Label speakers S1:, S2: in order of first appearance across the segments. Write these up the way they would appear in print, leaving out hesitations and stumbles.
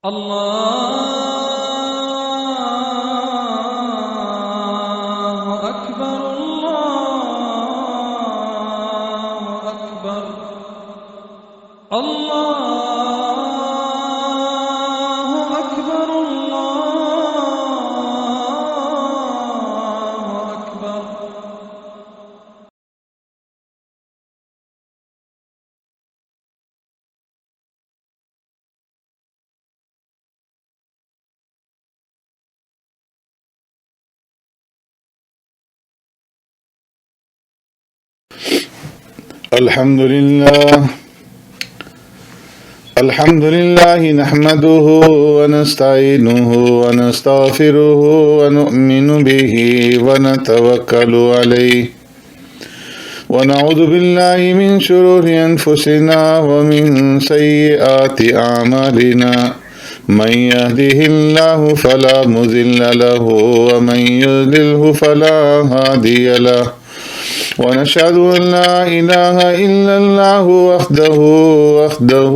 S1: الله أكبر الله أكبر الله أكبر الله أكبر.
S2: الحمد لله نحمده ونستعينه ونستغفره ونؤمن به ونتوكل عليه ونعوذ بالله من شرور أنفسنا ومن سيئات أعمالنا من يهده الله فلا مضل له ومن يضلله فلا هادي له ونشهد أن لا إله إلا الله وحده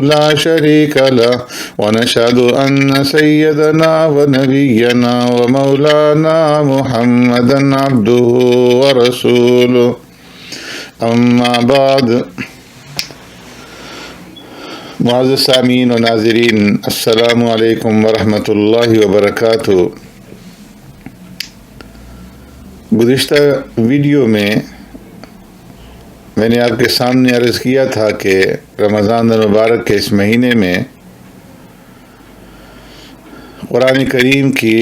S2: لا شريك له ونشهد أن سيدنا ونبينا ومولانا محمدا عبده ورسوله أما بعد. معزز سامعین و ناظرین، السلام علیکم ورحمۃ اللہ وبرکاتہ. گزشتہ ویڈیو میں نے آپ کے سامنے عرض کیا تھا کہ رمضان المبارک کے اس مہینے میں قرآن کریم کی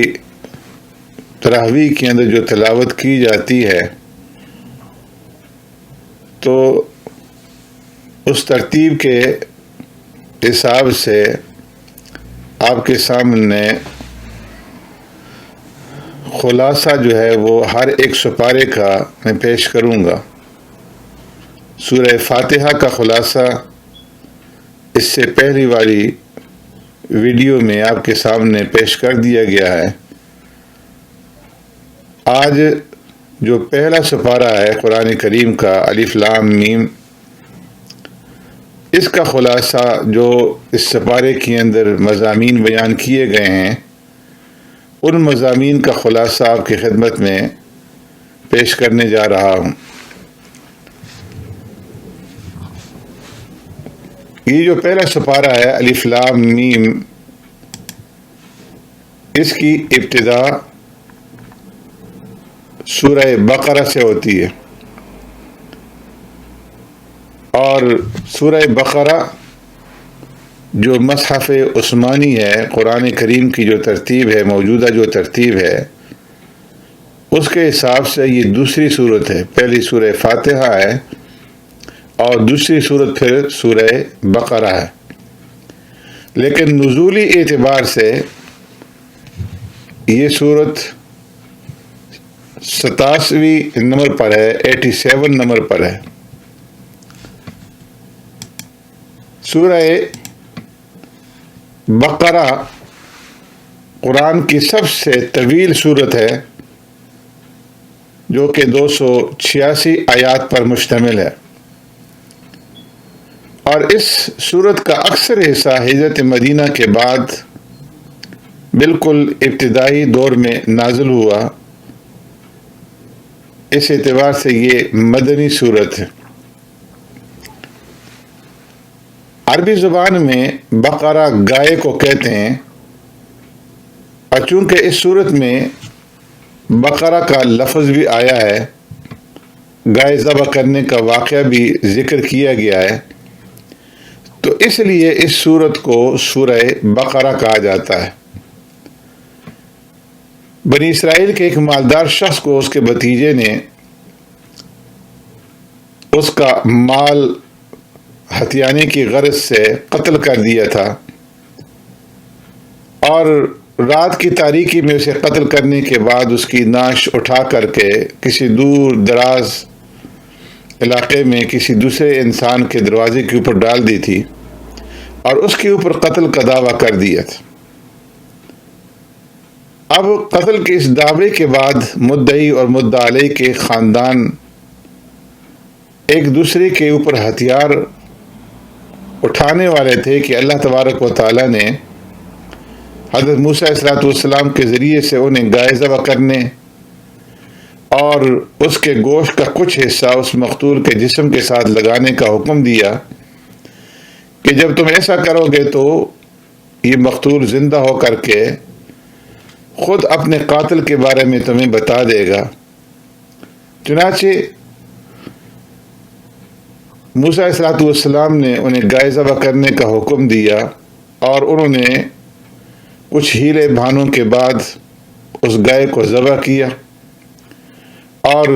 S2: تراویح کے اندر جو تلاوت کی جاتی ہے تو اس ترتیب کے حساب سے آپ کے سامنے خلاصہ جو ہے وہ ہر ایک سپارے کا میں پیش کروں گا. سورہ فاتحہ کا خلاصہ اس سے پہلی والی ویڈیو میں آپ کے سامنے پیش کر دیا گیا ہے. آج جو پہلا سپارہ ہے قرآن کریم کا الف لام میم، اس کا خلاصہ جو اس سپارے کے اندر مضامین بیان کیے گئے ہیں، ان مضامین کا خلاصہ آپ کی خدمت میں پیش کرنے جا رہا ہوں. یہ جو پہلا سپارہ ہے الف لام میم، اس کی ابتدا سورہ بقرہ سے ہوتی ہے، اور سورہ بقرہ جو مصحف عثمانی ہے، قرآن کریم کی جو ترتیب ہے، موجودہ جو ترتیب ہے، اس کے حساب سے یہ دوسری صورت ہے. پہلی سورہ فاتحہ ہے اور دوسری صورت پھر سورہ بقرہ ہے. لیکن نزولی اعتبار سے یہ صورت 87ویں نمبر پر ہے، 87 نمبر پر ہے. سورہ بقرہ قرآن کی سب سے طویل صورت ہے، جو کہ 286 آیات پر مشتمل ہے، اور اس صورت کا اکثر حصہ ہجرت مدینہ کے بعد بالکل ابتدائی دور میں نازل ہوا. اس اعتبار سے یہ مدنی صورت ہے. عربی زبان میں بقرہ گائے کو کہتے ہیں، اور چونکہ اس صورت میں بقرہ کا لفظ بھی آیا ہے، گائے ذبح کرنے کا واقعہ بھی ذکر کیا گیا ہے، تو اس لیے اس صورت کو سورہ بقرہ کہا جاتا ہے. بنی اسرائیل کے ایک مالدار شخص کو اس کے بھتیجے نے اس کا مال ہتھیانے کی غرض سے قتل کر دیا تھا، اور رات کی تاریکی میں اسے قتل کرنے کے بعد اس کی نعش اٹھا کر کے کسی دور دراز علاقے میں کسی دوسرے انسان کے دروازے کے اوپر ڈال دی تھی، اور اس کے اوپر قتل کا دعویٰ کر دیا تھا. اب قتل کے اس دعوے کے بعد مدعی اور مدعا علیہ کے خاندان ایک دوسرے کے اوپر ہتھیار اٹھانے والے تھے کہ اللہ تبارک و تعالیٰ نے حضرت موسیٰ علیہ السلام کے ذریعے سے انہیں گائے ذبح کرنے اور اس کے گوشت کا کچھ حصہ اس مقتول کے جسم کے ساتھ لگانے کا حکم دیا کہ جب تم ایسا کرو گے تو یہ مقتول زندہ ہو کر کے خود اپنے قاتل کے بارے میں تمہیں بتا دے گا۔ چنانچہ موسیٰ علیہ السلام نے انہیں گائے ذبح کرنے کا حکم دیا اور انہوں نے کچھ ہیلے بہانوں کے بعد اس گائے کو ذبح کیا، اور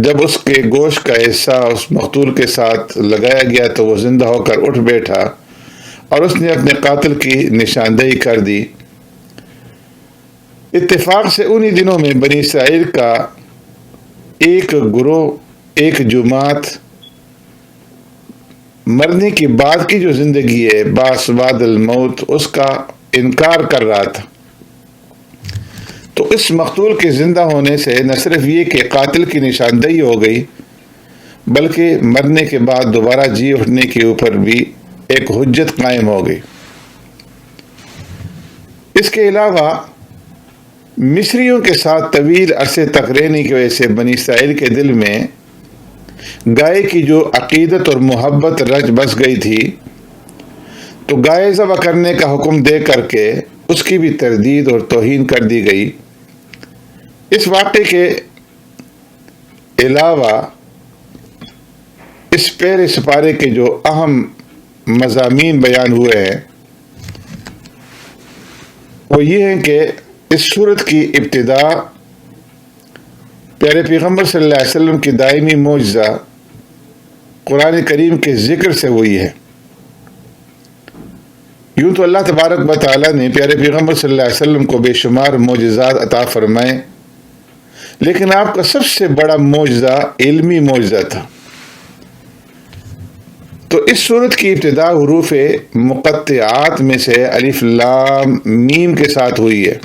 S2: جب اس کے گوشت کا حصہ اس مقتول کے ساتھ لگایا گیا تو وہ زندہ ہو کر اٹھ بیٹھا اور اس نے اپنے قاتل کی نشاندہی کر دی۔ اتفاق سے انہی دنوں میں بنی اسرائیل کا ایک گروہ، ایک جماعت مرنے کے بعد کی جو زندگی ہے بعد الموت، اس کا انکار کر رہا تھا۔ تو اس مقتول کے زندہ ہونے سے نہ صرف یہ کہ قاتل کی نشاندہی ہو گئی، بلکہ مرنے کے بعد دوبارہ جی اٹھنے کے اوپر بھی ایک حجت قائم ہو گئی۔ اس کے علاوہ مصریوں کے ساتھ طویل عرصے تک رہنے کی وجہ سے بنی اسرائیل کے دل میں گائے کی جو عقیدت اور محبت رچ بس گئی تھی، تو گائے ذبح کرنے کا حکم دے کر کے اس کی بھی تردید اور توہین کر دی گئی۔ اس واقعے کے علاوہ اس پہلے سپارے کے جو اہم مضامین بیان ہوئے ہیں وہ یہ ہیں کہ اس سورت کی ابتدا پیارے پیغمبر صلی اللہ علیہ وسلم کی دائمی معجزہ قرآن کریم کے ذکر سے ہوئی ہے۔ یوں تو اللہ تبارک و تعالیٰ نے پیارے پیغمبر صلی اللہ علیہ وسلم کو بے شمار معجزات عطا فرمائے، لیکن آپ کا سب سے بڑا معجزہ علمی معجزہ تھا۔ تو اس سورت کی ابتدا حروف مقطعات میں سے الف لام میم کے ساتھ ہوئی ہے،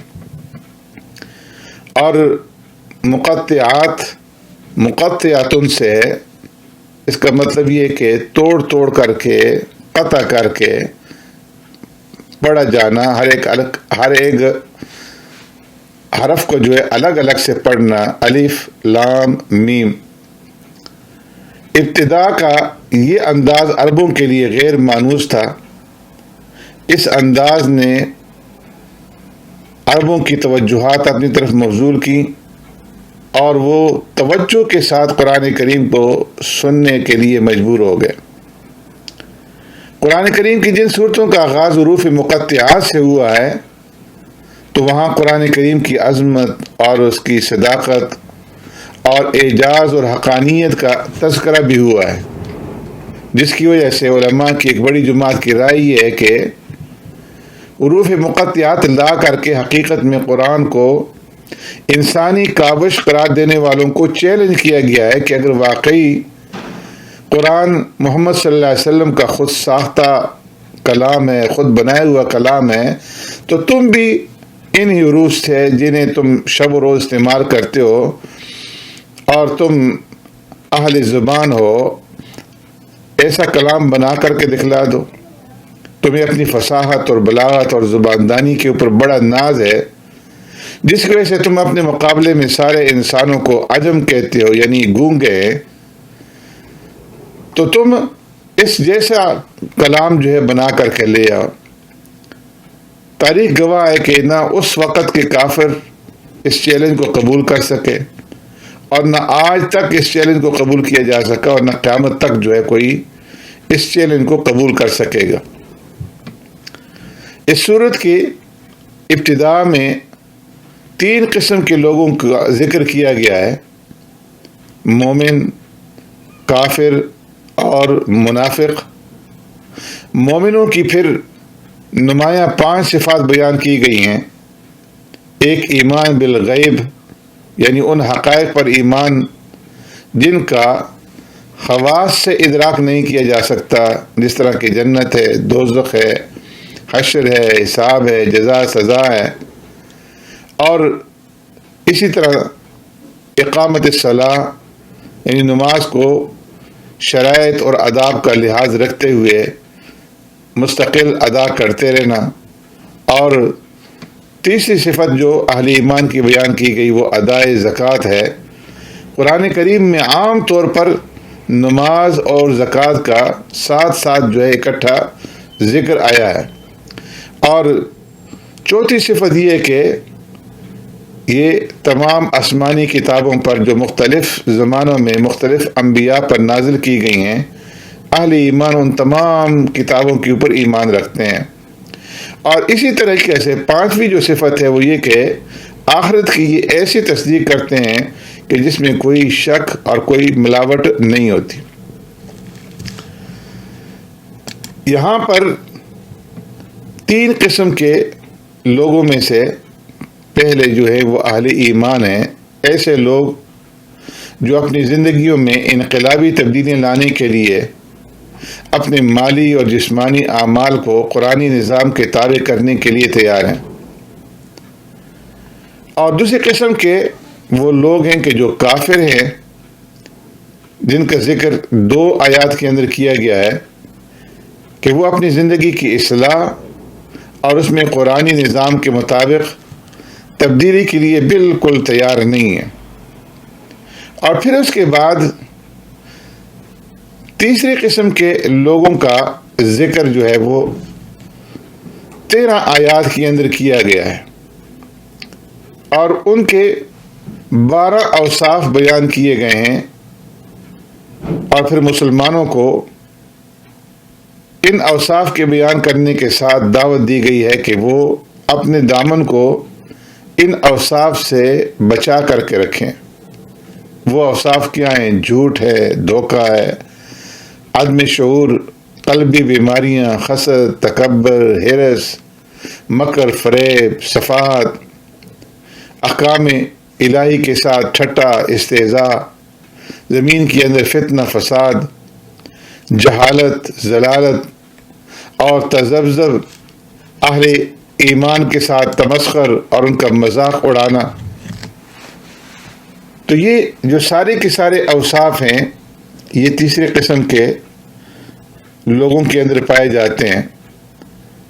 S2: اور مقطعاتن سے اس کا مطلب یہ کہ توڑ کر کے، قطع کر کے پڑھا جانا، ہر ایک حرف کو جو ہے الگ الگ سے پڑھنا، الف لام میم۔ ابتدا کا یہ انداز عربوں کے لیے غیر مانوس تھا۔ اس انداز نے عربوں کی توجہات اپنی طرف مبذول کی اور وہ توجہ کے ساتھ قرآن کریم کو سننے کے لیے مجبور ہو گئے۔ قرآن کریم کی جن صورتوں کا آغاز حروف مقطعات سے ہوا ہے، تو وہاں قرآن کریم کی عظمت اور اس کی صداقت اور اعجاز اور حقانیت کا تذکرہ بھی ہوا ہے، جس کی وجہ سے علماء کی ایک بڑی جماعت کی رائے یہ ہے کہ حروف مقطعات لا کر کے حقیقت میں قرآن کو انسانی کاوش قرار دینے والوں کو چیلنج کیا گیا ہے کہ اگر واقعی قرآن محمد صلی اللہ علیہ وسلم کا خود ساختہ کلام ہے، خود بنایا ہوا کلام ہے، تو تم بھی ان حروف سے جنہیں تم شب و روز استعمال کرتے ہو اور تم اہل زبان ہو، ایسا کلام بنا کر کے دکھلا دو۔ تمہیں اپنی فصاحت اور بلاغت اور زباندانی کے اوپر بڑا ناز ہے، جس کی وجہ سے تم اپنے مقابلے میں سارے انسانوں کو عجم کہتے ہو، یعنی گونگے، تو تم اس جیسا کلام جو ہے بنا کر کے لے آؤ۔ تاریخ گواہ ہے کہ نہ اس وقت کے کافر اس چیلنج کو قبول کر سکے، اور نہ آج تک اس چیلنج کو قبول کیا جا سکا، اور نہ قیامت تک جو ہے کوئی اس چیلنج کو قبول کر سکے گا۔ اس سورت کی ابتدا میں 3 قسم کے لوگوں کا ذکر کیا گیا ہے: مومن، کافر اور منافق۔ مومنوں کی پھر نمایاں 5 صفات بیان کی گئی ہیں۔ ایک ایمان بالغیب، یعنی ان حقائق پر ایمان جن کا خواص سے ادراک نہیں کیا جا سکتا، جس طرح کہ جنت ہے، دوزخ ہے، حشر ہے، حساب ہے، جزا سزا ہے، اور اسی طرح اقامت الصلاۃ، یعنی نماز کو شرائط اور آداب کا لحاظ رکھتے ہوئے مستقل ادا کرتے رہنا، اور تیسری صفت جو اہل ایمان کی بیان کی گئی وہ ادائے زکوٰۃ ہے۔ قرآن کریم میں عام طور پر نماز اور زکوٰۃ کا ساتھ ساتھ جو ہے اکٹھا ذکر آیا ہے۔ اور چوتھی صفت یہ ہے کہ یہ تمام آسمانی کتابوں پر جو مختلف زمانوں میں مختلف انبیاء پر نازل کی گئی ہیں، اہل ایمان ان تمام کتابوں کے اوپر ایمان رکھتے ہیں۔ اور اسی طریقے سے پانچویں جو صفت ہے وہ یہ کہ آخرت کی یہ ایسی تصدیق کرتے ہیں کہ جس میں کوئی شک اور کوئی ملاوٹ نہیں ہوتی۔ یہاں پر تین قسم کے لوگوں میں سے پہلے جو ہے وہ اہل ایمان ہیں، ایسے لوگ جو اپنی زندگیوں میں انقلابی تبدیلیاں لانے کے لیے اپنے مالی اور جسمانی اعمال کو قرآنی نظام کے تابع کرنے کے لیے تیار ہیں۔ اور دوسری قسم کے وہ لوگ ہیں کہ جو کافر ہیں، جن کا ذکر 2 آیات کے اندر کیا گیا ہے کہ وہ اپنی زندگی کی اصلاح اور اس میں قرآنی نظام کے مطابق تبدیلی کے لیے بالکل تیار نہیں ہیں۔ اور پھر اس کے بعد تیسری قسم کے لوگوں کا ذکر جو ہے وہ 13 آیات کے اندر کیا گیا ہے، اور ان کے 12 اوصاف بیان کیے گئے ہیں، اور پھر مسلمانوں کو ان اوصاف کے بیان کرنے کے ساتھ دعوت دی گئی ہے کہ وہ اپنے دامن کو ان اوصاف سے بچا کر کے رکھیں۔ وہ اوصاف کیا ہیں؟ جھوٹ ہے، دھوکہ ہے، عدم شعور، قلبی بیماریاں، حسد، تکبر، حرص، مکر، فریب، صفات، احکام الہی کے ساتھ ٹھٹا، استہزاء، زمین کے اندر فتنہ، فساد، جہالت، ضلالت اور تذبذب، اہل ایمان کے ساتھ تمسخر اور ان کا مذاق اڑانا۔ تو یہ جو سارے کے سارے اوصاف ہیں یہ تیسری قسم کے لوگوں کے اندر پائے جاتے ہیں،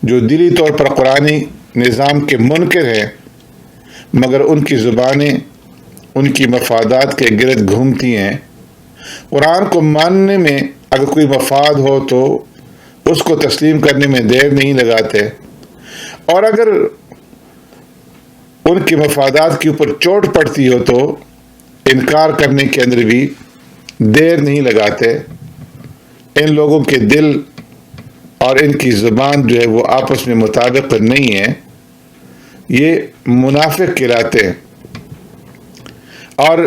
S2: جو دلی طور پر قرآنی نظام کے منکر ہیں، مگر ان کی زبانیں ان کی مفادات کے گرد گھومتی ہیں۔ قرآن کو ماننے میں اگر کوئی مفاد ہو تو اس کو تسلیم کرنے میں دیر نہیں لگاتے، اور اگر ان کے مفادات کے اوپر چوٹ پڑتی ہو تو انکار کرنے کے اندر بھی دیر نہیں لگاتے۔ ان لوگوں کے دل اور ان کی زبان جو ہے وہ آپس میں مطابق نہیں ہے، یہ منافق کہلاتے ہیں، اور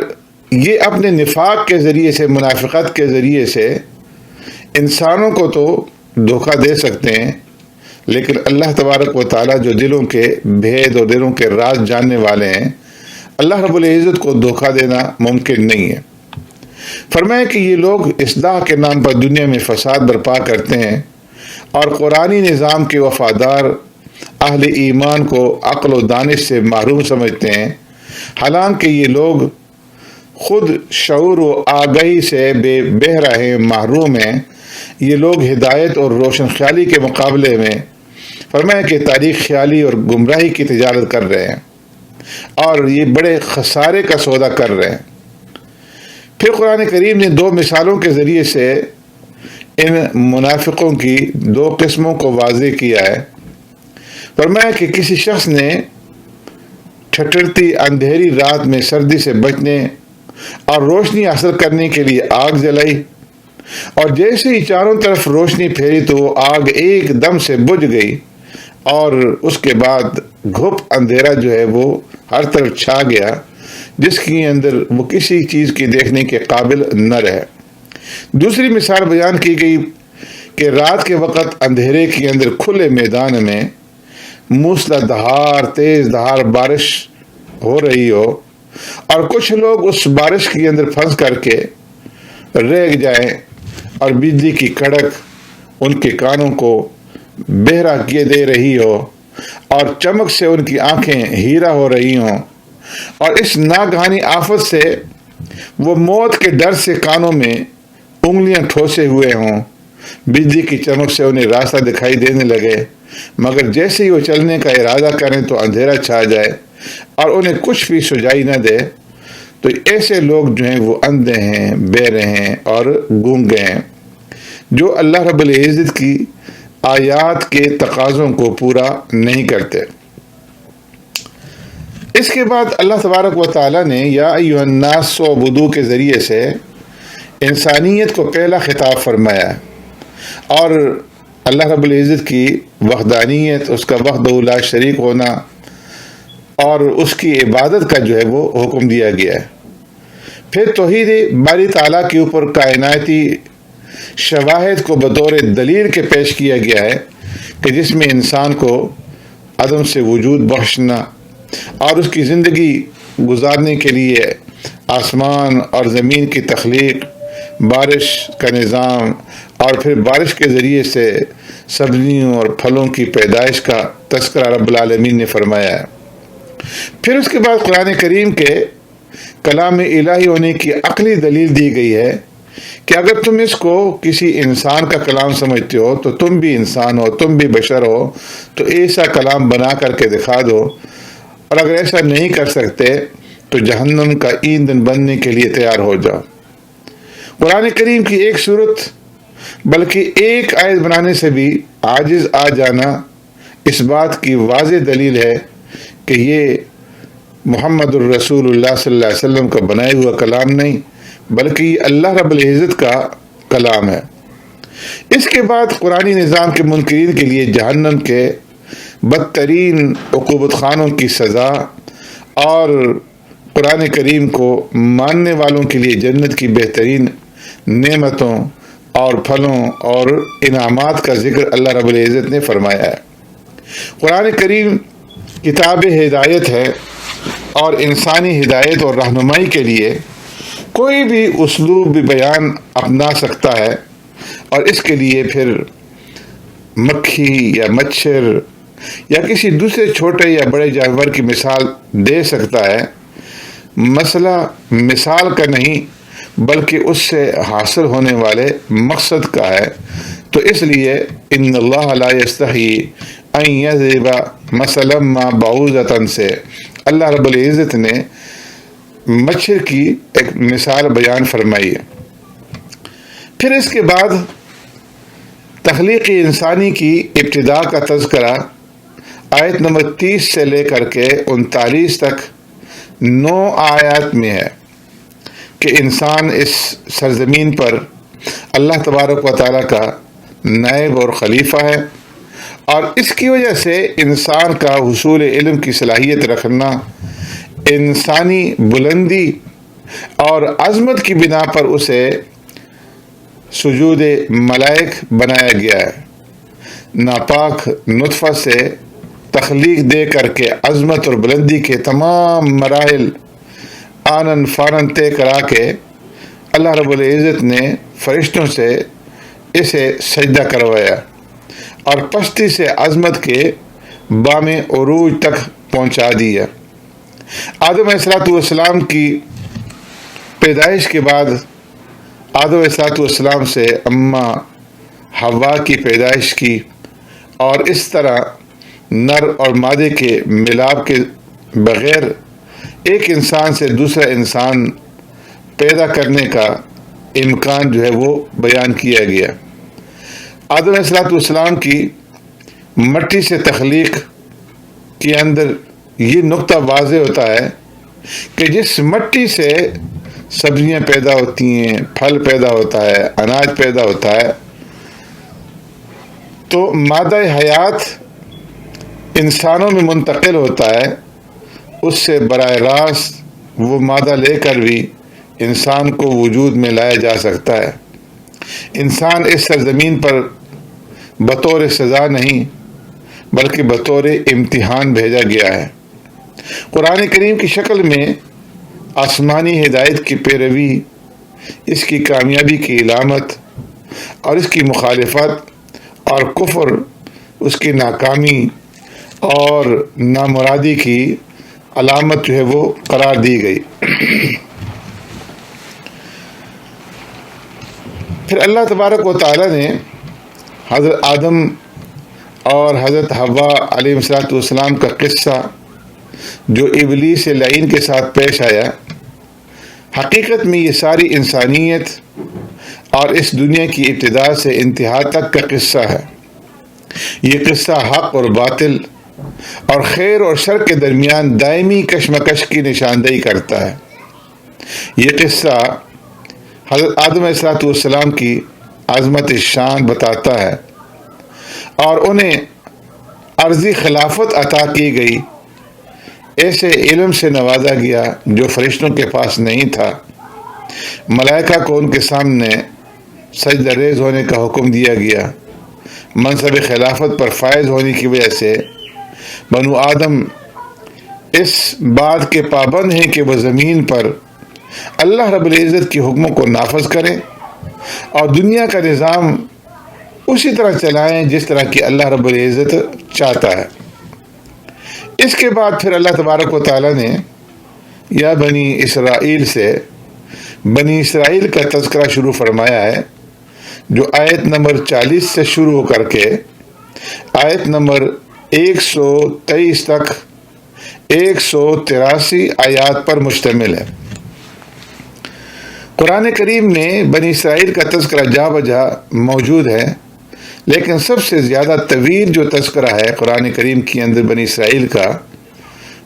S2: یہ اپنے نفاق کے ذریعے سے، منافقت کے ذریعے سے انسانوں کو تو دھوکہ دے سکتے ہیں، لیکن اللہ تبارک و تعالیٰ جو دلوں کے بھید اور دلوں کے راز جاننے والے ہیں، اللہ رب العزت کو دھوکہ دینا ممکن نہیں ہے۔ فرمایا کہ یہ لوگ اصلاح کے نام پر دنیا میں فساد برپا کرتے ہیں اور قرآنی نظام کے وفادار اہل ایمان کو عقل و دانش سے محروم سمجھتے ہیں، حالانکہ یہ لوگ خود شعور و آگہی سے بہرہ ہیں، محروم ہیں۔ یہ لوگ ہدایت اور روشن خیالی کے مقابلے میں فرمایا کہ تاریخ خیالی اور گمراہی کی تجارت کر رہے ہیں، اور یہ بڑے خسارے کا سودا کر رہے ہیں۔ پھر قرآن کریم نے 2 مثالوں کے ذریعے سے ان منافقوں کی 2 قسموں کو واضح کیا ہے۔ فرمایا کہ کسی شخص نے ٹھٹرتی اندھیری رات میں سردی سے بچنے اور روشنی حاصل کرنے کے لیے آگ جلائی، اور جیسے ہی چاروں طرف روشنی پھیری تو وہ آگ ایک دم سے بجھ گئی، اور اس کے بعد گھپ اندھیرا جو ہے وہ ہر طرف چھا گیا، جس کے اندر وہ کسی چیز کی دیکھنے کے قابل نہ رہے۔ دوسری مثال بیان کی گئی کہ رات کے وقت اندھیرے کے اندر کھلے میدان میں موسلا دھار تیز دھار بارش ہو رہی ہو، اور کچھ لوگ اس بارش کے اندر پھنس کر کے رہ جائیں، اور بجلی کی کڑک ان کے کانوں کو بہرا کیے دے رہی ہو، اور چمک سے ان کی آنکھیں ہیرا ہو رہی ہوں، اور اس ناگہانی آفت سے وہ موت کے ڈر سے کانوں میں انگلیاں ٹھوسے ہوئے ہوں، بجلی کی چمک سے انہیں راستہ دکھائی دینے لگے، مگر جیسے ہی وہ چلنے کا ارادہ کریں تو اندھیرا چھا جائے اور انہیں کچھ بھی سجائی نہ دے، تو ایسے لوگ جو ہیں وہ اندھے ہیں، بہرے ہیں اور گونگے ہیں، جو اللہ رب العزت کی آیات کے تقاضوں کو پورا نہیں کرتے۔ اس کے بعد اللہ تبارک و تعالیٰ نے یا ایھا الناس اعبدوا کے ذریعے سے انسانیت کو پہلا خطاب فرمایا، اور اللہ رب العزت کی وحدانیت، اس کا وحدہ لا شریک ہونا اور اس کی عبادت کا جو ہے وہ حکم دیا گیا ہے۔ پھر توحید باری تعالیٰ کے اوپر کائناتی شواہد کو بطور دلیل کے پیش کیا گیا ہے کہ جس میں انسان کو عدم سے وجود بخشنا اور اس کی زندگی گزارنے کے لیے آسمان اور زمین کی تخلیق، بارش کا نظام، اور پھر بارش کے ذریعے سے سبزیوں اور پھلوں کی پیدائش کا تذکرہ رب العالمین نے فرمایا ہے۔ پھر اس کے بعد قرآن کریم کے کلام الہی ہونے کی عقلی دلیل دی گئی ہے کہ اگر تم اس کو کسی انسان کا کلام سمجھتے ہو تو تم بھی انسان ہو، تم بھی بشر ہو، تو ایسا کلام بنا کر کے دکھا دو، اور اگر ایسا نہیں کر سکتے تو جہنم کا ایندھن بننے کے لیے تیار ہو جاؤ۔ قرآن کریم کی ایک صورت بلکہ ایک آیت بنانے سے بھی عاجز آ جانا اس بات کی واضح دلیل ہے کہ یہ محمد الرسول اللہ صلی اللہ علیہ وسلم کا بنایا ہوا کلام نہیں، بلکہ یہ اللہ رب العزت کا کلام ہے۔ اس کے بعد قرآنی نظام کے منکرین کے لیے جہنم کے بدترین عقوبت خانوں کی سزا، اور قرآن کریم کو ماننے والوں کے لیے جنت کی بہترین نعمتوں اور پھلوں اور انعامات کا ذکر اللہ رب العزت نے فرمایا ہے۔ قرآن کریم کتاب ہدایت ہے، اور انسانی ہدایت اور رہنمائی کے لیے کوئی بھی اسلوب بھی بیان اپنا سکتا ہے، اور اس کے لیے پھر مکھی یا مچھر یا کسی دوسرے چھوٹے یا بڑے جانور کی مثال دے سکتا ہے۔ مسئلہ مثال کا نہیں بلکہ اس سے حاصل ہونے والے مقصد کا ہے، تو اس لیے ان اللہ لا یستحی ان یضرب مثلا ما بعوضۃ سے اللہ رب العزت نے مچھر کی ایک مثال بیان فرمائی ہے۔ پھر اس کے بعد تخلیق انسانی کی ابتدا کا تذکرہ آیت نمبر 30 سے لے کر کے 39 تک 9 آیات میں ہے کہ انسان اس سرزمین پر اللہ تبارک و تعالیٰ کا نائب اور خلیفہ ہے، اور اس کی وجہ سے انسان کا حصول علم کی صلاحیت رکھنا، انسانی بلندی اور عظمت کی بنا پر اسے سجود ملائک بنایا گیا ہے۔ ناپاک نطفہ سے تخلیق دے کر کے عظمت اور بلندی کے تمام مراحل آنن فانن طے کرا کے اللہ رب العزت نے فرشتوں سے اسے سجدہ کروایا، اور پستی سے عظمت کے بام عروج تک پہنچا دیا۔ آدم علیہ السلام کی پیدائش کے بعد آدم علیہ السلام سے اماں حوا کی پیدائش کی، اور اس طرح نر اور مادے کے ملاپ کے بغیر ایک انسان سے دوسرا انسان پیدا کرنے کا امکان جو ہے وہ بیان کیا گیا۔ آدم علیہ السلام کی مٹی سے تخلیق کے اندر یہ نقطہ واضح ہوتا ہے کہ جس مٹی سے سبزیاں پیدا ہوتی ہیں، پھل پیدا ہوتا ہے، اناج پیدا ہوتا ہے، تو مادہ حیات انسانوں میں منتقل ہوتا ہے، اس سے براہ راست وہ مادہ لے کر بھی انسان کو وجود میں لایا جا سکتا ہے۔ انسان اس سرزمین پر بطور سزا نہیں بلکہ بطور امتحان بھیجا گیا ہے۔ قرآن کریم کی شکل میں آسمانی ہدایت کی پیروی اس کی کامیابی کی علامت، اور اس کی مخالفت اور کفر اس کی ناکامی اور نامرادی کی علامت جو ہے وہ قرار دی گئی۔ پھر اللہ تبارک و تعالی نے حضرت آدم اور حضرت حوا علیہ السلام کا قصہ جو ابلیس لعین کے ساتھ پیش آیا، حقیقت میں یہ ساری انسانیت اور اس دنیا کی ابتدا سے انتہا تک کا قصہ ہے۔ یہ قصہ حق اور باطل اور خیر اور شر کے درمیان دائمی کشمکش کی نشاندہی کرتا ہے۔ یہ قصہ حضرت آدم علیہ السلام کی عظمت شان بتاتا ہے اور انہیں عرضی خلافت عطا کی گئی، ایسے علم سے نوازا گیا جو فرشتوں کے پاس نہیں تھا، ملائکہ کو ان کے سامنے سجدہ ریز ہونے کا حکم دیا گیا۔ منصب خلافت پر فائز ہونے کی وجہ سے بنو آدم اس بات کے پابند ہیں کہ وہ زمین پر اللہ رب العزت کے حکموں کو نافذ کریں اور دنیا کا نظام اسی طرح چلائیں جس طرح کہ اللہ رب العزت چاہتا ہے۔ اس کے بعد پھر اللہ تبارک و تعالیٰ نے یا بنی اسرائیل سے بنی اسرائیل کا تذکرہ شروع فرمایا ہے، جو آیت نمبر 40 سے شروع ہو کر کے آیت نمبر 123 تک 183 آیات پر مشتمل ہے۔ قرآن کریم میں بنی اسرائیل کا تذکرہ جا بجا موجود ہے، لیکن سب سے زیادہ طویل جو تذکرہ ہے قرآن کریم کے اندر بنی اسرائیل کا،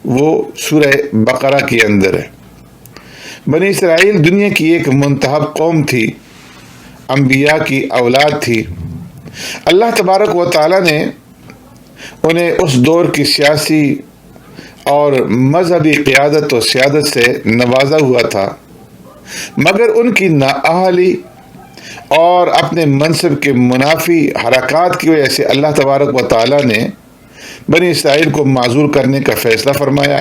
S2: وہ سورہ بقرہ کے اندر ہے۔ بنی اسرائیل دنیا کی ایک منتخب قوم تھی، انبیاء کی اولاد تھی۔ اللہ تبارک و تعالیٰ نے انہیں اس دور کی سیاسی اور مذہبی قیادت و سیادت سے نوازا ہوا تھا، مگر ان کی نااہلی اور اپنے منصب کے منافی حرکات کی وجہ سے اللہ تبارک و تعالیٰ نے بنی اسرائیل کو معزول کرنے کا فیصلہ فرمایا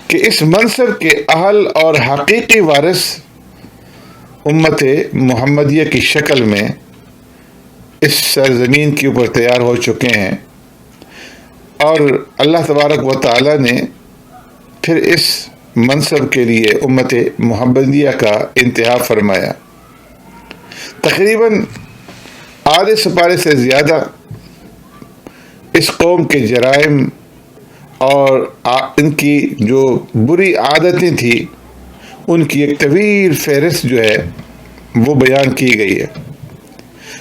S2: کہ اس منصب کے اہل اور حقیقی وارث امت محمدیہ کی شکل میں اس سرزمین کے اوپر تیار ہو چکے ہیں، اور اللہ تبارک و تعالیٰ نے پھر اس منصب کے لیے امت محمدیہ کا انتخاب فرمایا۔ تقریباً آدھے سپارے سے زیادہ اس قوم کے جرائم اور ان کی جو بری عادتیں تھیں ان کی ایک طویل فہرست جو ہے وہ بیان کی گئی ہے،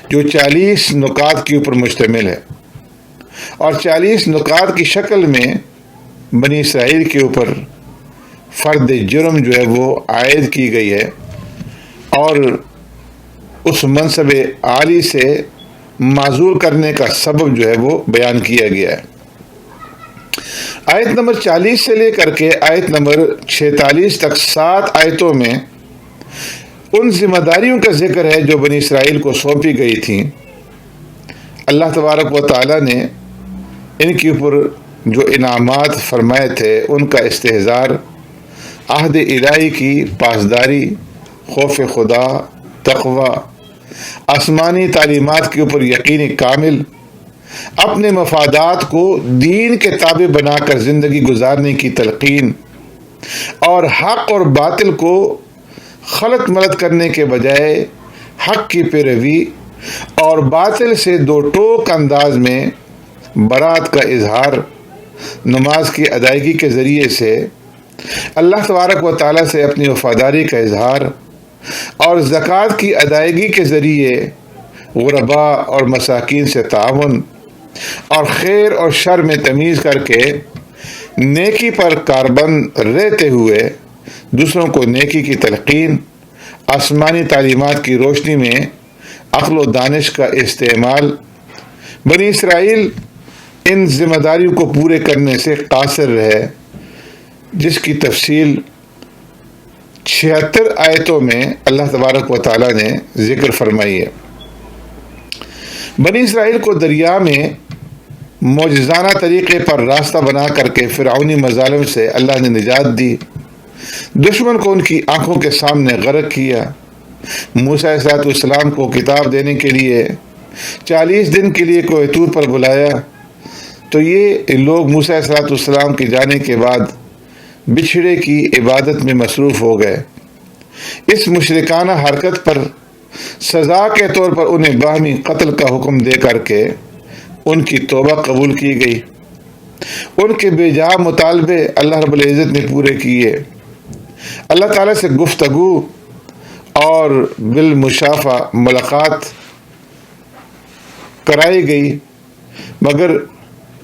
S2: جو 40 نکات کے اوپر مشتمل ہے، اور 40 نکات کی شکل میں بنی اسرائیل کے اوپر فرد جرم جو ہے وہ عائد کی گئی ہے اور اس منصب عالی سے معزول کرنے کا سبب جو ہے وہ بیان کیا گیا ہے۔ آیت نمبر 40 سے لے کر کے آیت نمبر 46 تک 7 آیتوں میں ان ذمہ داریوں کا ذکر ہے جو بنی اسرائیل کو سونپی گئی تھیں۔ اللہ تبارک و تعالیٰ نے ان کے اوپر جو انعامات فرمائے تھے ان کا استحضار، عہد الہی کی پاسداری، خوف خدا، تقوی، آسمانی تعلیمات کے اوپر یقین کامل، اپنے مفادات کو دین کے تابع بنا کر زندگی گزارنے کی تلقین، اور حق اور باطل کو خلط ملط کرنے کے بجائے حق کی پیروی اور باطل سے دو ٹوک انداز میں برات کا اظہار، نماز کی ادائیگی کے ذریعے سے اللہ تبارک و تعالیٰ سے اپنی وفاداری کا اظہار، اور زکوٰۃ کی ادائیگی کے ذریعے غرباء اور مساکین سے تعاون، اور خیر اور شر میں تمیز کر کے نیکی پر کاربند رہتے ہوئے دوسروں کو نیکی کی تلقین، آسمانی تعلیمات کی روشنی میں عقل و دانش کا استعمال۔ بنی اسرائیل ان ذمہ داریوں کو پورے کرنے سے قاصر رہے، جس کی تفصیل 76 آیتوں میں اللہ تبارک و تعالیٰ نے ذکر فرمائی ہے۔ بنی اسرائیل کو دریا میں معجزانہ طریقے پر راستہ بنا کر کے فرعونی مظالم سے اللہ نے نجات دی، دشمن کو ان کی آنکھوں کے سامنے غرق کیا، موسیٰ علیہ السلام کو کتاب دینے کے لیے 40 دن کے لیے کوہ طور پر بلایا، تو یہ لوگ موسیٰ علیہ السلام کے جانے کے بعد بچھڑے کی عبادت میں مصروف ہو گئے۔ اس مشرکانہ حرکت پر سزا کے طور پر انہیں باہمی قتل کا حکم دے کر کے ان کی توبہ قبول کی گئی، ان کے بے جا مطالبے اللہ رب العزت نے پورے کیے، اللہ تعالیٰ سے گفتگو اور بالمشافہ ملاقات کرائی گئی، مگر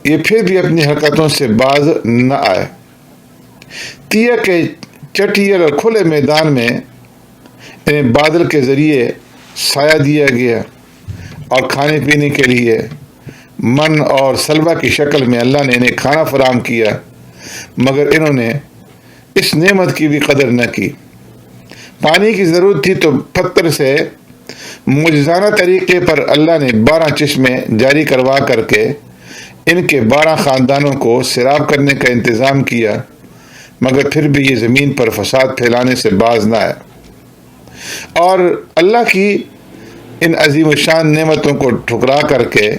S2: یہ پھر بھی اپنی حرکتوں سے باز نہ آئے۔ تیہ کے چٹیل اور کھلے میدان میں انہیں بادل کے ذریعے سایہ دیا گیا اور کھانے پینے کے لیے من اور سلوہ کی شکل میں اللہ نے انہیں کھانا فراہم کیا، مگر انہوں نے اس نعمت کی بھی قدر نہ کی۔ پانی کی ضرورت تھی تو پتھر سے معجزانہ طریقے پر اللہ نے 12 چشمے جاری کروا کر کے ان کے 12 خاندانوں کو سیراب کرنے کا انتظام کیا، مگر پھر بھی یہ زمین پر فساد پھیلانے سے باز نہ آئے، اور اللہ کی ان عظیم الشان نعمتوں کو ٹھکرا کر کے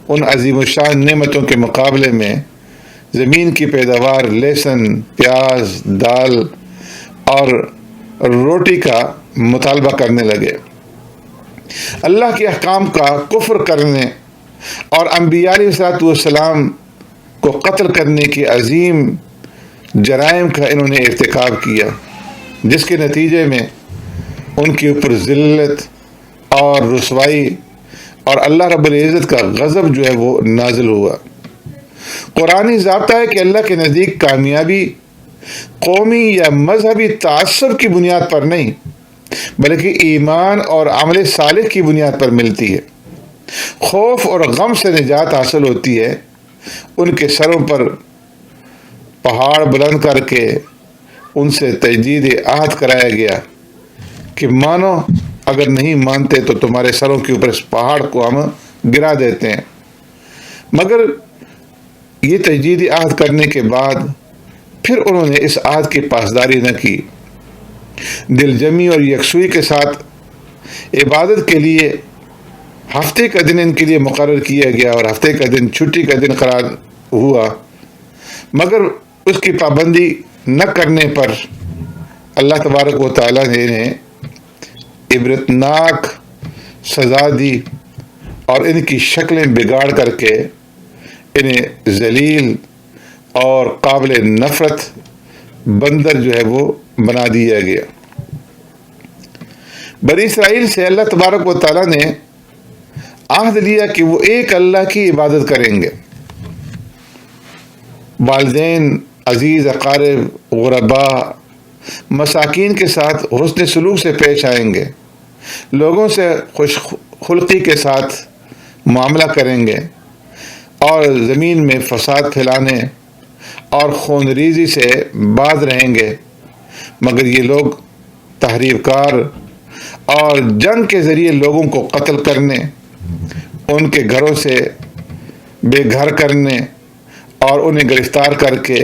S2: ان عظیم الشان نعمتوں کے مقابلے میں زمین کی پیداوار لہسن، پیاز، دال اور روٹی کا مطالبہ کرنے لگے۔ اللہ کے احکام کا کفر کرنے اور انبیاء علیہ السلام کو قتل کرنے کی عظیم جرائم کا انہوں نے ارتکاب کیا، جس کے نتیجے میں ان کے اوپر ذلت اور رسوائی اور اللہ رب العزت کا غضب جو ہے وہ نازل ہوا۔ قرآنی ضابطہ ہے کہ اللہ کے نزدیک کامیابی قومی یا مذہبی تعصب کی بنیاد پر نہیں، بلکہ ایمان اور عمل صالح کی بنیاد پر ملتی ہے۔ خوف اور غم سے نجات حاصل ہوتی ہے۔ ان کے سروں پر پہاڑ بلند کر کے ان سے تجدید عہد کرایا گیا کہ مانو، اگر نہیں مانتے تو تمہارے سروں کے اوپر اس پہاڑ کو ہم گرا دیتے ہیں، مگر یہ تجدید عہد کرنے کے بعد پھر انہوں نے اس عہد کی پاسداری نہ کی۔ دل جمی اور یکسوئی کے ساتھ عبادت کے لیے ہفتے کا دن ان کے لیے مقرر کیا گیا اور ہفتے کا دن چھٹی کا دن قرار ہوا، مگر اس کی پابندی نہ کرنے پر اللہ تبارک و تعالیٰ نے انہیں عبرتناک سزا دی اور ان کی شکلیں بگاڑ کر کے انہیں ذلیل اور قابل نفرت بندر جو ہے وہ بنا دیا گیا۔ بنی اسرائیل سے اللہ تبارک و تعالیٰ نے عہد لیا کہ وہ ایک اللہ کی عبادت کریں گے، والدین، عزیز اقارب، غرباء، مساکین کے ساتھ حسن سلوک سے پیش آئیں گے، لوگوں سے خوش خلقی کے ساتھ معاملہ کریں گے، اور زمین میں فساد پھیلانے اور خون ریزی سے باز رہیں گے، مگر یہ لوگ تحریف کار اور جنگ کے ذریعے لوگوں کو قتل کرنے، ان کے گھروں سے بے گھر کرنے اور انہیں گرفتار کر کے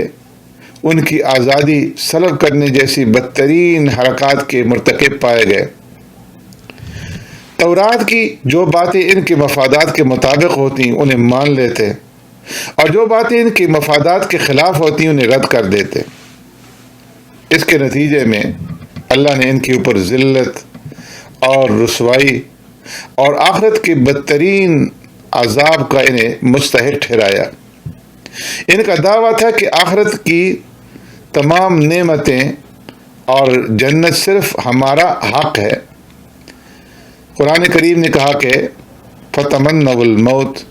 S2: ان کی آزادی سلب کرنے جیسی بدترین حرکات کے مرتکب پائے گئے۔ تورات کی جو باتیں ان کے مفادات کے مطابق ہوتی انہیں مان لیتے، اور جو باتیں ان کے مفادات کے خلاف ہوتی انہیں رد کر دیتے۔ اس کے نتیجے میں اللہ نے ان کے اوپر ذلت اور رسوائی اور آخرت کے بدترین عذاب کا انہیں مستحق ٹھہرایا۔ ان کا دعویٰ تھا کہ آخرت کی تمام نعمتیں اور جنت صرف ہمارا حق ہے۔ قرآن کریم نے کہا کہ فَتَمَنَّوُا الْمَوْتَ،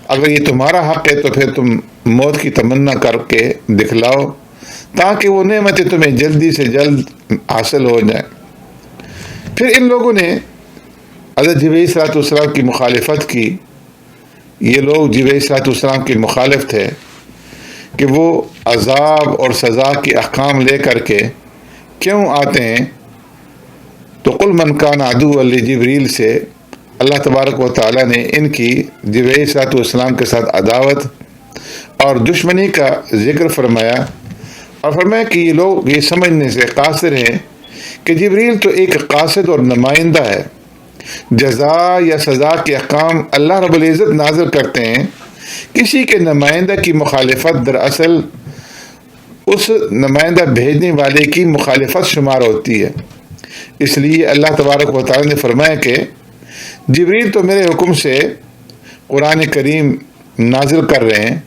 S2: اگر یہ تمہارا حق ہے تو پھر تم موت کی تمنا کر کے دکھلاؤ تاکہ وہ نعمتیں تمہیں جلدی سے جلد حاصل ہو جائیں۔ پھر ان لوگوں نے حضرت جبرائیل صلی اللہ علیہ وسلم کی مخالفت کی۔ یہ لوگ جبرائیل صلی اللہ علیہ وسلم کے مخالف تھے کہ وہ عذاب اور سزا کے احکام لے کر کے کیوں آتے ہیں، تو قل من کان عدوا لجبریل سے اللہ تبارک و تعالیٰ نے ان کی جبرائیل صلی اللہ علیہ وسلم کے ساتھ عداوت اور دشمنی کا ذکر فرمایا، اور فرمایا کہ یہ لوگ یہ سمجھنے سے قاصر ہیں کہ جبریل تو ایک قاصد اور نمائندہ ہے، جزا یا سزا کے احکام اللہ رب العزت نازل کرتے ہیں، کسی کے نمائندہ کی مخالفت دراصل اس نمائندہ بھیجنے والے کی مخالفت شمار ہوتی ہے۔ اس لیے اللہ تبارک و تعالیٰ نے فرمایا کہ جبریل تو میرے حکم سے قرآن کریم نازل کر رہے ہیں،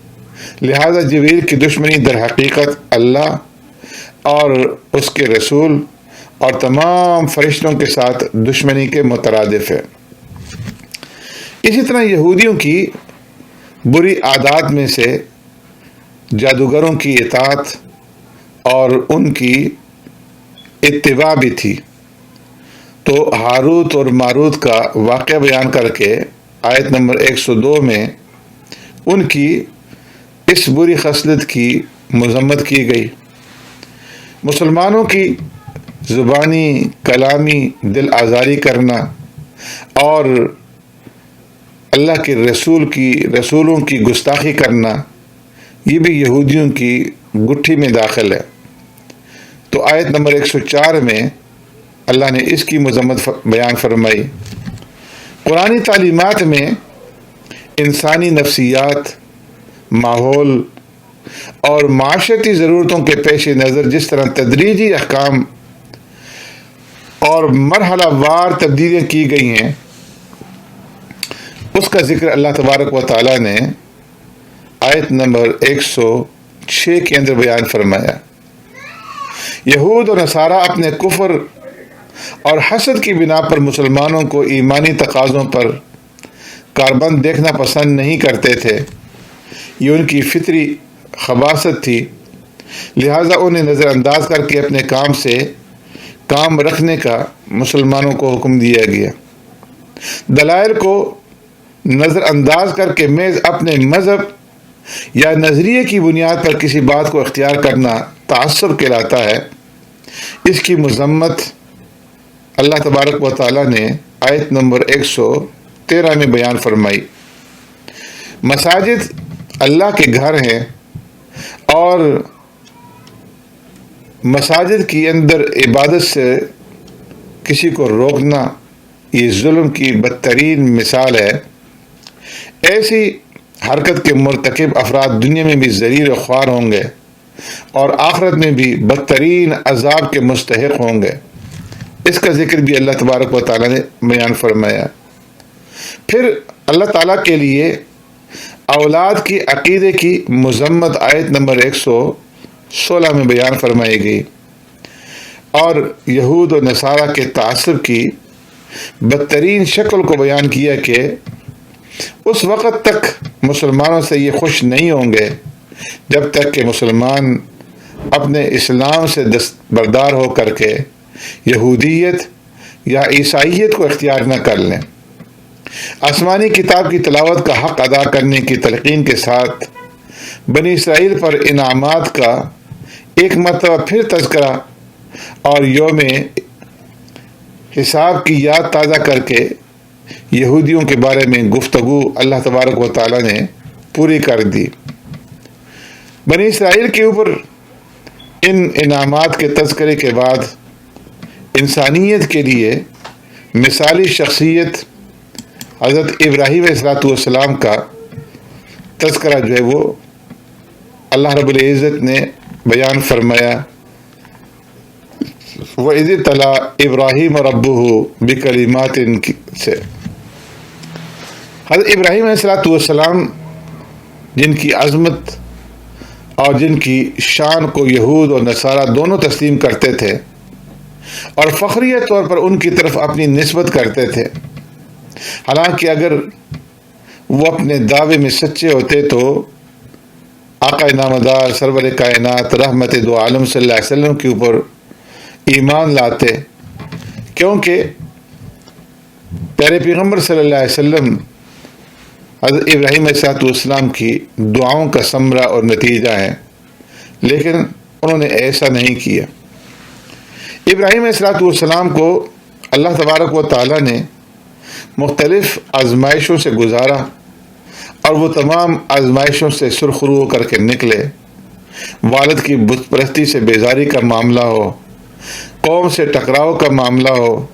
S2: لہذا جبریل کی دشمنی در حقیقت اللہ اور اس کے رسول اور تمام فرشتوں کے ساتھ دشمنی کے مترادف ہے۔ اسی طرح یہودیوں کی بری عادات میں سے جادوگروں کی اطاعت اور ان کی اتباع بھی تھی، تو ہاروت اور ماروت کا واقعہ بیان کر کے آیت نمبر 102 میں ان کی اس بری خصلت کی مذمت کی گئی۔ مسلمانوں کی زبانی کلامی دل آزاری کرنا اور اللہ کے رسولوں کی گستاخی کرنا، یہ بھی یہودیوں کی گٹھی میں داخل ہے۔ تو آیت نمبر 104 میں اللہ نے اس کی مذمت بیان فرمائی۔ قرآنی تعلیمات میں انسانی نفسیات، ماحول اور معاشرتی ضرورتوں کے پیش نظر جس طرح تدریجی احکام اور مرحلہ وار تبدیلیاں کی گئی ہیں، اس کا ذکر اللہ تبارک و تعالیٰ نے آیت نمبر 106 کے اندر بیان فرمایا۔ یہود اور نصارہ اپنے کفر اور حسد کی بنا پر مسلمانوں کو ایمانی تقاضوں پر کاربند دیکھنا پسند نہیں کرتے تھے، یہ ان کی فطری خباثت تھی، لہٰذا انہیں نظر انداز کر کے اپنے کام سے کام رکھنے کا مسلمانوں کو حکم دیا گیا۔ دلائل کو نظر انداز کر کے محض اپنے مذہب یا نظریے کی بنیاد پر کسی بات کو اختیار کرنا تعصب کہلاتا ہے۔ اس کی مذمت اللہ تبارک و تعالیٰ نے آیت نمبر 113 میں بیان فرمائی۔ مساجد اللہ کے گھر ہیں اور مساجد کی اندر عبادت سے کسی کو روکنا یہ ظلم کی بدترین مثال ہے۔ ایسی حرکت کے مرتکب افراد دنیا میں بھی ذلیل و خوار ہوں گے اور آخرت میں بھی بدترین عذاب کے مستحق ہوں گے۔ اس کا ذکر بھی اللہ تبارک و تعالیٰ نے بیان فرمایا۔ پھر اللہ تعالیٰ کے لیے اولاد کی عقیدے کی مذمت آیت نمبر 116 میں بیان فرمائی گئی، اور یہود و نصارہ کے تعصب کی بدترین شکل کو بیان کیا کہ اس وقت تک مسلمانوں سے یہ خوش نہیں ہوں گے جب تک کہ مسلمان اپنے اسلام سے دستبردار ہو کر کے یہودیت یا عیسائیت کو اختیار نہ کر لیں۔ آسمانی کتاب کی تلاوت کا حق ادا کرنے کی تلقین کے ساتھ بنی اسرائیل پر انعامات کا ایک مرتبہ پھر تذکرہ اور یوم حساب کی یاد تازہ کر کے یہودیوں کے بارے میں گفتگو اللہ تبارک و تعالیٰ نے پوری کر دی۔ بنی اسرائیل کے اوپر ان انعامات کے تذکرے کے بعد انسانیت کے لیے مثالی شخصیت حضرت ابراہیم علیہ السلام کا تذکرہ جو ہے وہ اللہ رب العزت نے بیان فرمایا۔ وَإِذِ ابْتَلَىٰ إِبْرَاهِيمَ رَبُّهُ بِكَلِمَاتٍ سے حضرت ابراہیم علیہ السلام جن کی عظمت اور جن کی شان کو یہود اور نصارہ دونوں تسلیم کرتے تھے اور فخریہ طور پر ان کی طرف اپنی نسبت کرتے تھے، حالانکہ اگر وہ اپنے دعوے میں سچے ہوتے تو آقا نامدار سرور کائنات رحمت دو عالم صلی اللہ علیہ وسلم کے اوپر ایمان لاتے، کیونکہ پیارے پیغمبر صلی اللہ علیہ وسلم حضرت ابراہیم علیہ السلام کی دعاؤں کا ثمرہ اور نتیجہ ہے، لیکن انہوں نے ایسا نہیں کیا۔ ابراہیم علیہ السلام کو اللہ تبارک و تعالیٰ نے مختلف آزمائشوں سے گزارا اور وہ تمام آزمائشوں سے سرخرو ہو کر کے نکلے۔ والد کی بت پرستی سے بیزاری کا معاملہ ہو، قوم سے ٹکراؤ کا معاملہ ہو،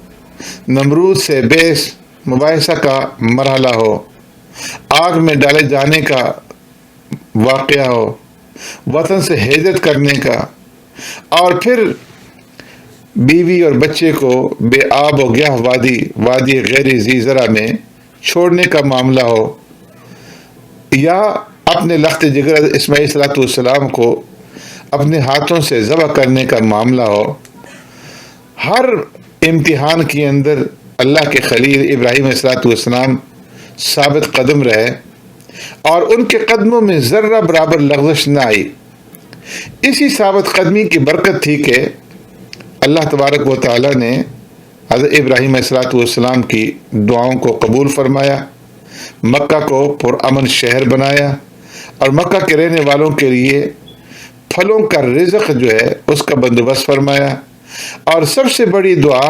S2: نمرود سے بحث مباحثہ کا مرحلہ ہو، آگ میں ڈالے جانے کا واقعہ ہو، وطن سے ہجرت کرنے کا، اور پھر بیوی اور بچے کو بے آب و گیاہ وادی غیر ذی زرع میں چھوڑنے کا معاملہ ہو، یا اپنے لخت جگر اسماعیل صلاۃ والسلام کو اپنے ہاتھوں سے ذبح کرنے کا معاملہ ہو، ہر امتحان کے اندر اللہ کے خلیل ابراہیم علیہ الصلوۃ والسلام ثابت قدم رہے اور ان کے قدموں میں ذرہ برابر لغزش نہ آئی۔ اسی ثابت قدمی کی برکت تھی کہ اللہ تبارک و تعالیٰ نے حضرت ابراہیم علیہ الصلوۃ والسلام کی دعاؤں کو قبول فرمایا، مکہ کو پرامن شہر بنایا اور مکہ کے رہنے والوں کے لیے پھلوں کا رزق جو ہے اس کا بندوبست فرمایا۔ اور سب سے بڑی دعا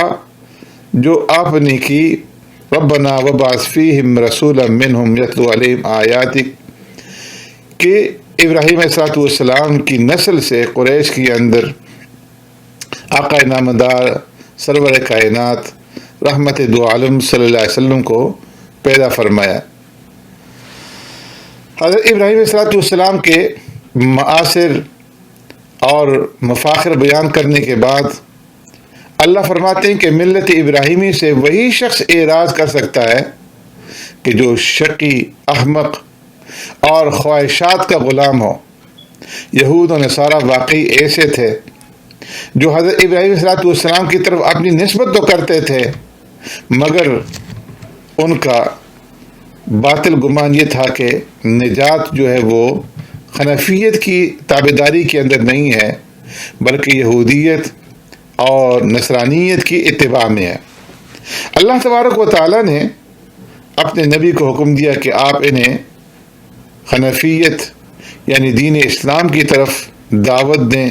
S2: جو آپ نے کی، ربنا وبعث فیہم رسولا منہم یتلو علیہم آیاتک، کہ ابراہیم علیہ الصلوۃ والسلام کی نسل سے قریش کے اندر آقا نامدار سرور کائنات رحمت دو عالم صلی اللہ علیہ وسلم کو پیدا فرمایا۔ حضرت ابراہیم علیہ الصلوۃ والسلام کے معاصر اور مفاخر بیان کرنے کے بعد اللہ فرماتے ہیں کہ ملت ابراہیمی سے وہی شخص اعراض کر سکتا ہے کہ جو شقی، احمق اور خواہشات کا غلام ہو۔ یہود و نصارہ واقعی ایسے تھے جو حضرت ابراہیم علیہ الصلوۃ والسلام کی طرف اپنی نسبت تو کرتے تھے، مگر ان کا باطل گمان یہ تھا کہ نجات جو ہے وہ حنفیت کی تابعداری کے اندر نہیں ہے، بلکہ یہودیت اور نصرانیت کی اتباع میں ہے۔ اللہ تبارک و تعالیٰ نے اپنے نبی کو حکم دیا کہ آپ انہیں حنفیت یعنی دین اسلام کی طرف دعوت دیں،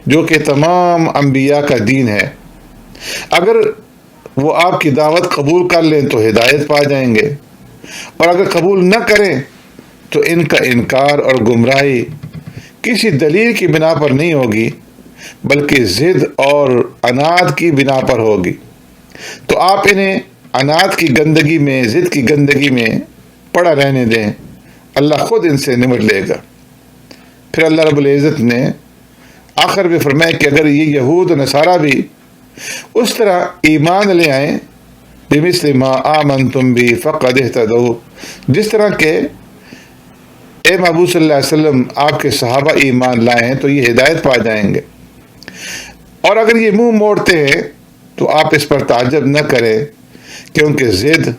S2: جو کہ تمام انبیاء کا دین ہے۔ اگر وہ آپ کی دعوت قبول کر لیں تو ہدایت پا جائیں گے، اور اگر قبول نہ کریں تو ان کا انکار اور گمراہی کسی دلیل کی بنا پر نہیں ہوگی، بلکہ ضد اور عناد کی بنا پر ہوگی۔ تو آپ انہیں عناد کی گندگی میں، ضد کی گندگی میں پڑا رہنے دیں، اللہ خود ان سے نمٹ لے گا۔ پھر اللہ رب العزت نے آخر میں فرمایا کہ اگر یہ یہود و نصارہ بھی اس طرح ایمان لے آئیں، بمثل ما آمنتم بھی فقد اہتدوا، جس طرح کہ اے محبوب صلی اللہ علیہ وسلم آپ کے صحابہ ایمان لائے ہیں تو یہ ہدایت پا جائیں گے۔ اور اگر یہ منہ موڑتے ہیں تو آپ اس پر تعجب نہ کریں، کیونکہ ضد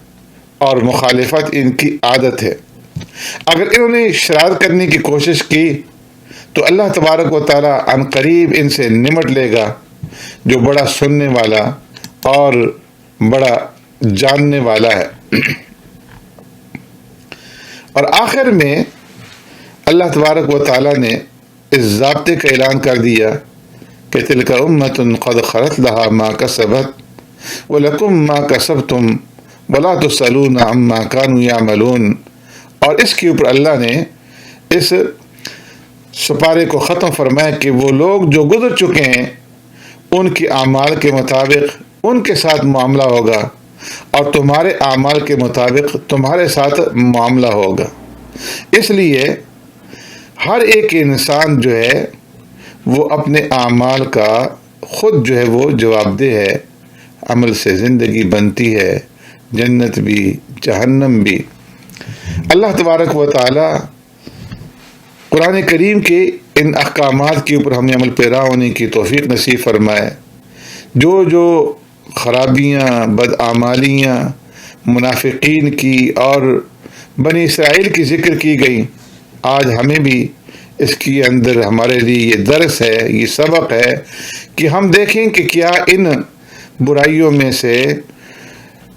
S2: اور مخالفت ان کی عادت ہے۔ اگر انہوں نے شرارت کرنے کی کوشش کی تو اللہ تبارک و تعالیٰ عن قریب ان سے نمٹ لے گا، جو بڑا سننے والا اور بڑا جاننے والا ہے۔ اور آخر میں اللہ تبارک و تعالیٰ نے اس ضابطے کا اعلان کر دیا کہ تلک امۃ قد خلت لها ما کسبت ولکم ما کسبتم ولا تسألون عما كانوا يعملون۔ اور اس کے اوپر اللہ نے اس سپارے کو ختم فرمایا کہ وہ لوگ جو گزر چکے ہیں ان کے اعمال کے مطابق ان کے ساتھ معاملہ ہوگا، اور تمہارے اعمال کے مطابق تمہارے ساتھ معاملہ ہوگا۔ اس لیے ہر ایک انسان جو ہے وہ اپنے اعمال کا خود جو ہے وہ جواب دہ ہے۔ عمل سے زندگی بنتی ہے، جنت بھی جہنم بھی۔ اللہ تبارک و تعالی قرآن کریم کے ان احکامات کے اوپر ہمیں عمل پیرا ہونے کی توفیق نصیب فرمائے۔ جو خرابیاں، بدعمالیاں منافقین کی اور بنی اسرائیل کی ذکر کی گئی، آج ہمیں بھی اس کے اندر ہمارے لیے یہ درس ہے، یہ سبق ہے کہ ہم دیکھیں کہ کیا ان برائیوں میں سے،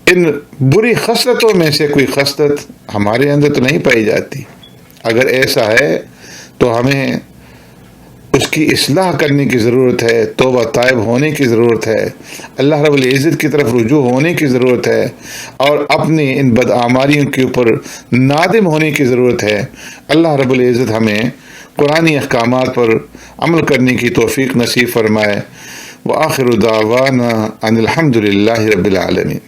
S2: ان بری خصلتوں میں سے کوئی خصلت ہمارے اندر تو نہیں پائی جاتی۔ اگر ایسا ہے تو ہمیں اس کی اصلاح کرنے کی ضرورت ہے، توبہ طائب ہونے کی ضرورت ہے، اللہ رب العزت کی طرف رجوع ہونے کی ضرورت ہے، اور اپنی ان بدعمالیوں کے اوپر نادم ہونے کی ضرورت ہے۔ اللہ رب العزت ہمیں قرآنی احکامات پر عمل کرنے کی توفیق نصیب فرمائے۔ وآخر دعوانا ان الحمد للہ رب العالمین۔